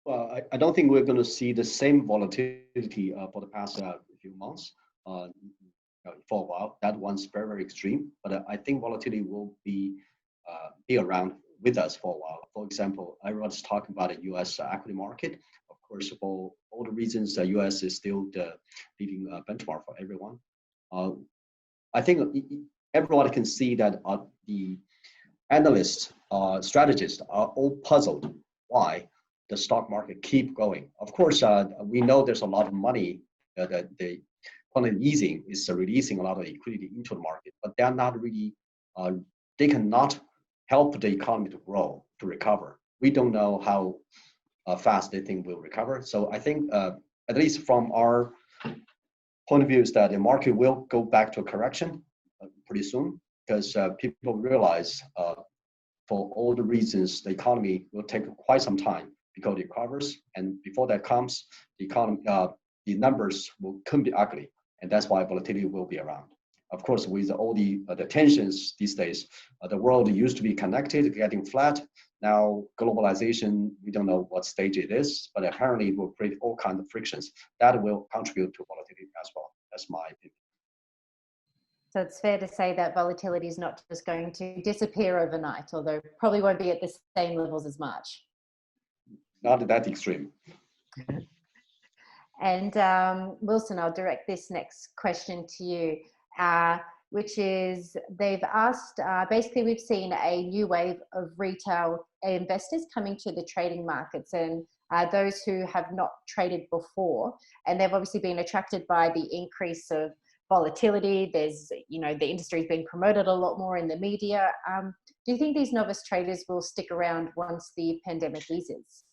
Well, I don't think we're going to see the same volatility for the past few months. For a while, that one's very, very extreme. But I think volatility will be around with us for a while. For example, everyone's talking about the U.S. equity market. Of course, for all the reasons, the U.S. is still the leading benchmark for everyone. I think everyone can see that the analysts, strategists are all puzzled why the stock market keep going. Of course, we know there's a lot of money that the quantitative easing is releasing a lot of liquidity into the market, but they're not really, they cannot help the economy to grow, to recover. We don't know how fast they think will recover. So I think, at least from our point of view, is that the market will go back to a correction pretty soon because people realize for all the reasons, the economy will take quite some time because it recovers, and before that comes, the economy, the numbers could be ugly, and that's why volatility will be around. Of course, with all the tensions these days, the world used to be connected, getting flat. Now globalization, we don't know what stage it is, but apparently it will create all kinds of frictions that will contribute to volatility as well. That's my opinion. So it's fair to say that volatility is not just going to disappear overnight, although probably won't be at the same levels as much. Not that extreme. And Wilson, I'll direct this next question to you, which is they've asked, basically we've seen a new wave of retail investors coming to the trading markets, and those who have not traded before, and they've obviously been attracted by the increase of volatility. There's, the industry's been promoted a lot more in the media. Do you think these novice traders will stick around once the pandemic eases?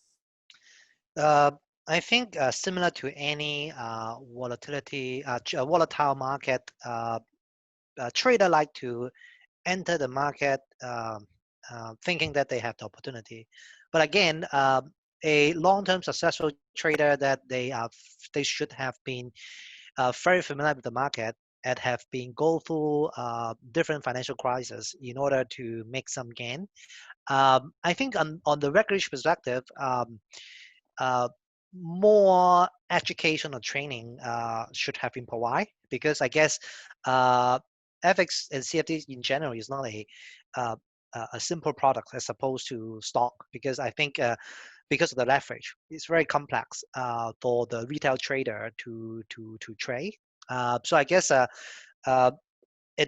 I think similar to any volatile market, trader like to enter the market thinking that they have the opportunity. But again, a long-term successful trader that they should have been very familiar with the market and have been go through different financial crises in order to make some gain. I think on the regulatory perspective, more education or training should have been provided, because I guess FX and CFD in general is not a simple product as opposed to stock, because I think because of the leverage. It's very complex for the retail trader to trade. So I guess at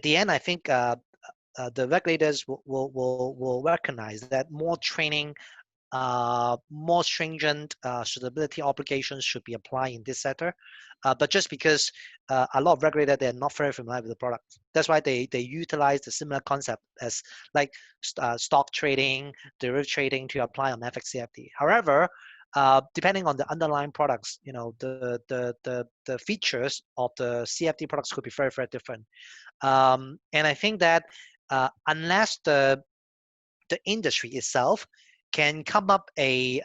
the end, I think the regulators will recognize that more training, more stringent suitability obligations should be applied in this sector. But just because a lot of regulators, they're not very familiar with the product. That's why they utilize the similar concept as like stock trading, derivative trading to apply on FXCFD. However, depending on the underlying products, you know, the features of the CFD products could be very, very different. And I think that unless the industry itself can come up a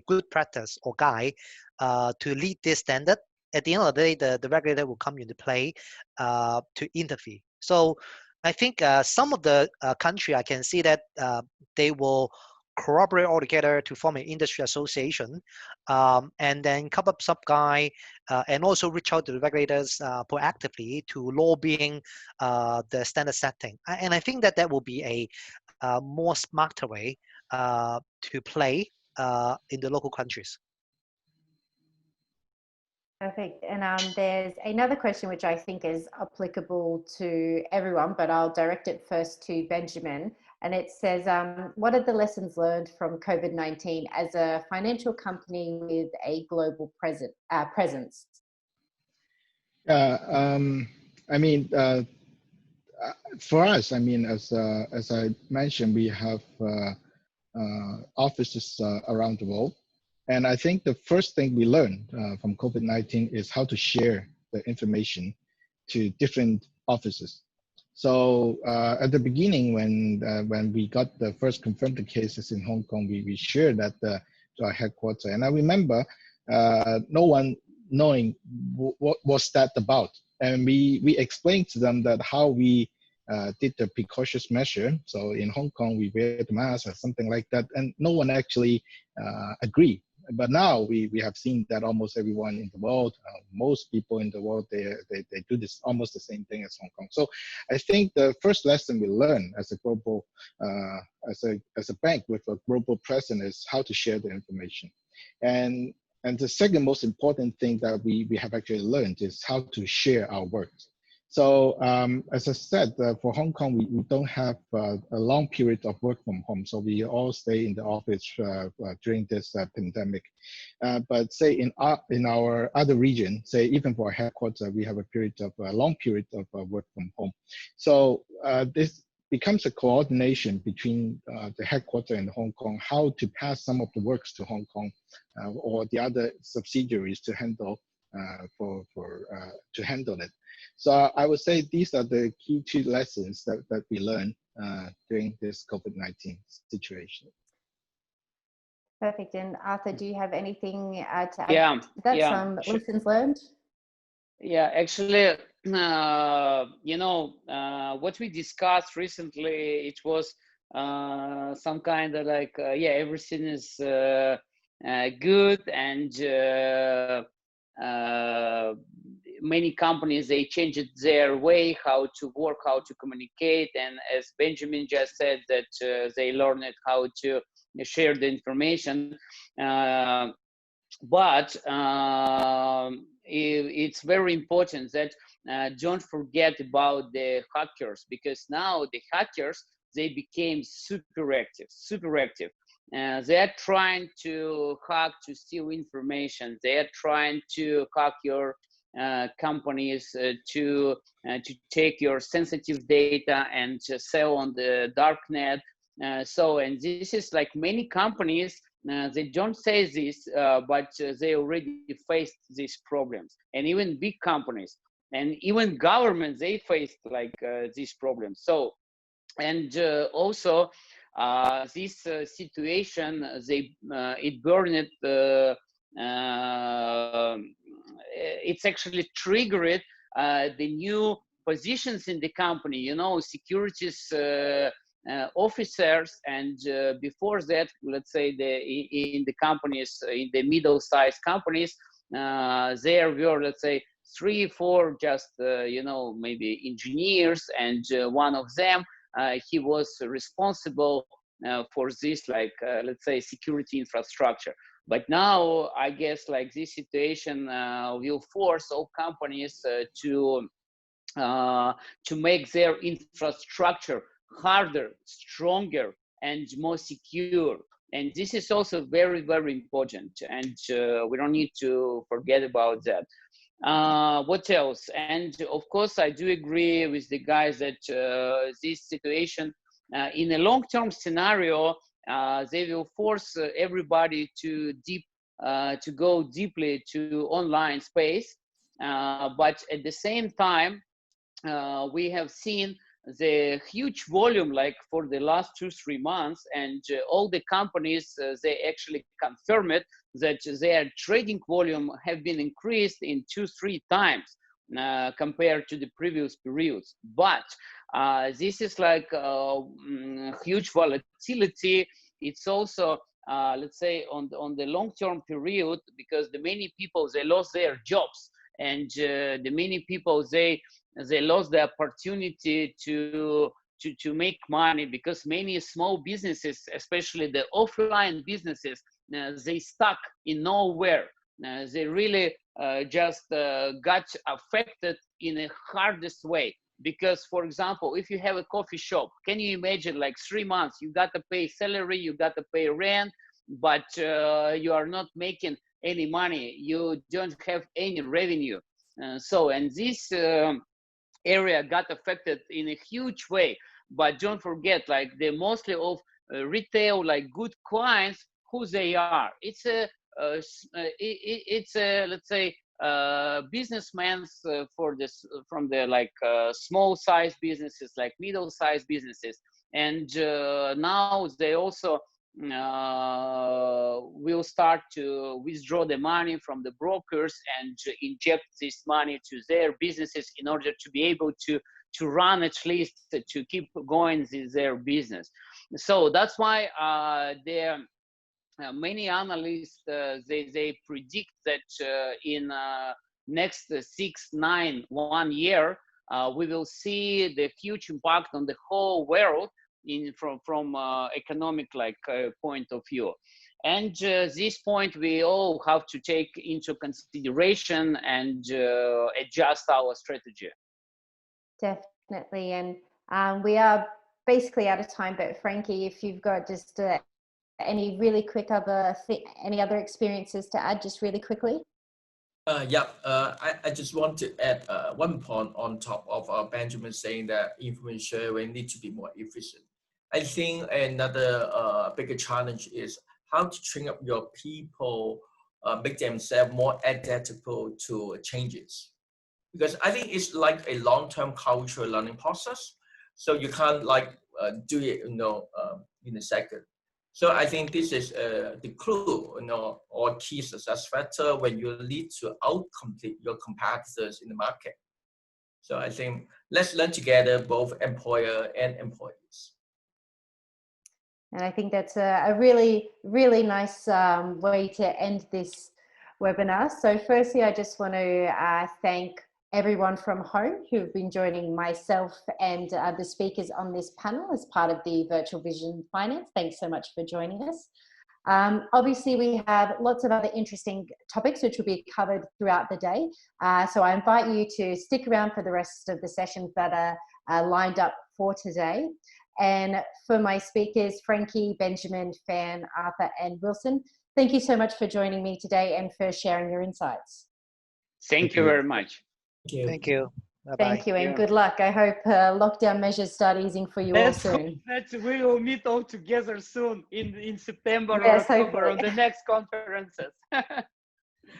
good practice or guide to lead this standard, at the end of the day, the regulator will come into play to intervene. So I think some of the country, I can see that they will corroborate all together to form an industry association, and then come up some guide and also reach out to the regulators proactively to lobbying the standard setting. And I think that will be a more smarter way to play in the local countries. Perfect. And there's another question which I think is applicable to everyone, but I'll direct it first to Benjamin. And it says, what are the lessons learned from COVID-19 as a financial company with a global presence? I mean, for us, I mean, as I mentioned, we have offices around the world. And I think the first thing we learned from COVID-19 is how to share the information to different offices. So at the beginning, when we got the first confirmed cases in Hong Kong, we shared that to our headquarters. And I remember no one knowing what was that about. And we explained to them that how we did the precautious measure. So in Hong Kong, we wear the mask or something like that, and no one actually agreed. But now we have seen that almost everyone in the world, most people in the world, they do this almost the same thing as Hong Kong. So I think the first lesson we learn as a global, as a bank with a global presence is how to share the information. And the second most important thing that we have actually learned is how to share our work. So as I said, for Hong Kong, we don't have a long period of work from home. So we all stay in the office during this pandemic. But say in our other region, say even for our headquarters, we have a long period of work from home. So this becomes a coordination between the headquarters in Hong Kong, how to pass some of the works to Hong Kong or the other subsidiaries to handle to handle it. So I would say these are the key two lessons that we learned during this COVID-19 situation. Perfect. And Arthur, do you have anything to add Yeah, to that? yeah, Some sure. lessons learned? Yeah, actually, you know, what we discussed recently, it was some kind of like, yeah, everything is good, and many companies, they changed their way how to work, how to communicate, and as Benjamin just said, that they learned how to share the information. But it's very important that don't forget about the hackers, because now the hackers, they became super active. They are trying to hack, to steal information. They are trying to hack your companies to take your sensitive data and to sell on the dark net. And this is like many companies, they don't say this, but they already faced these problems. And even big companies and even governments, they faced like these problems. So, and also this situation, it burned it's actually triggered the new positions in the company, you know, securities officers, and before that, let's say in the companies, in the middle-sized companies, there were, let's say, 3 or 4 just you know, maybe engineers, and one of them, he was responsible for this, like, let's say, security infrastructure. But now I guess like this situation will force all companies to make their infrastructure harder, stronger, and more secure. And this is also very, very important. And we don't need to forget about that. What else? And of course, I do agree with the guys that this situation in a long-term scenario, they will force everybody to go deeply to online space. But at the same time, we have seen the huge volume, like for the last 2-3 months, and all the companies, they actually confirm it, that their trading volume have been increased in 2-3 times compared to the previous periods. But this is like huge volatility. It's also, let's say, on the long-term period, because the many people, they lost their jobs, and the many people, they lost the opportunity to make money, because many small businesses, especially the offline businesses, they stuck in nowhere. They really just got affected in a hardest way. Because, for example, if you have a coffee shop, can you imagine, like 3 months, you got to pay salary, you got to pay rent, but you are not making any money, you don't have any revenue. And this area got affected in a huge way. But don't forget, like, the mostly of retail, like good clients, who they are. It's a let's say businessmen for this, from the like small size businesses, like middle sized businesses, and now they also will start to withdraw the money from the brokers and inject this money to their businesses in order to be able to run, at least to keep going their business. So that's why there many analysts they predict that in next 1 year we will see the huge impact on the whole world from economic point of view. And this point we all have to take into consideration and adjust our strategy. Definitely. And we are basically out of time, but Frankie, if you've got just any really quick any other experiences to add, just really quickly. I just want to add one point on top of Benjamin saying that information sharing need to be more efficient. I think another bigger challenge is how to train up your people, make themselves more adaptable to changes. Because I think it's like a long-term cultural learning process. So you can't do it, in a second. So I think this is the clue, or key success factor when you need to outcompete your competitors in the market. So I think let's learn together, both employer and employees. And I think that's a really, really nice way to end this webinar. So firstly, I just want to thank everyone from home who've been joining myself and the speakers on this panel as part of the Virtual Vision Finance. Thanks so much for joining us. Obviously, we have lots of other interesting topics which will be covered throughout the day. So I invite you to stick around for the rest of the sessions that are lined up for today. And for my speakers, Frankie, Benjamin, Fan, Arthur, and Wilson, thank you so much for joining me today and for sharing your insights. Thank you very much. Thank you. Bye-bye. Thank you, and good luck. I hope lockdown measures start easing for you all soon. We will meet all together soon in September or Yes, October hopefully. on the next conferences.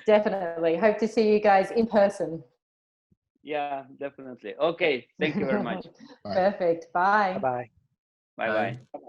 Definitely. Hope to see you guys in person. Yeah, definitely. Okay. Thank you very much. Perfect. Bye. Bye-bye. Bye-bye.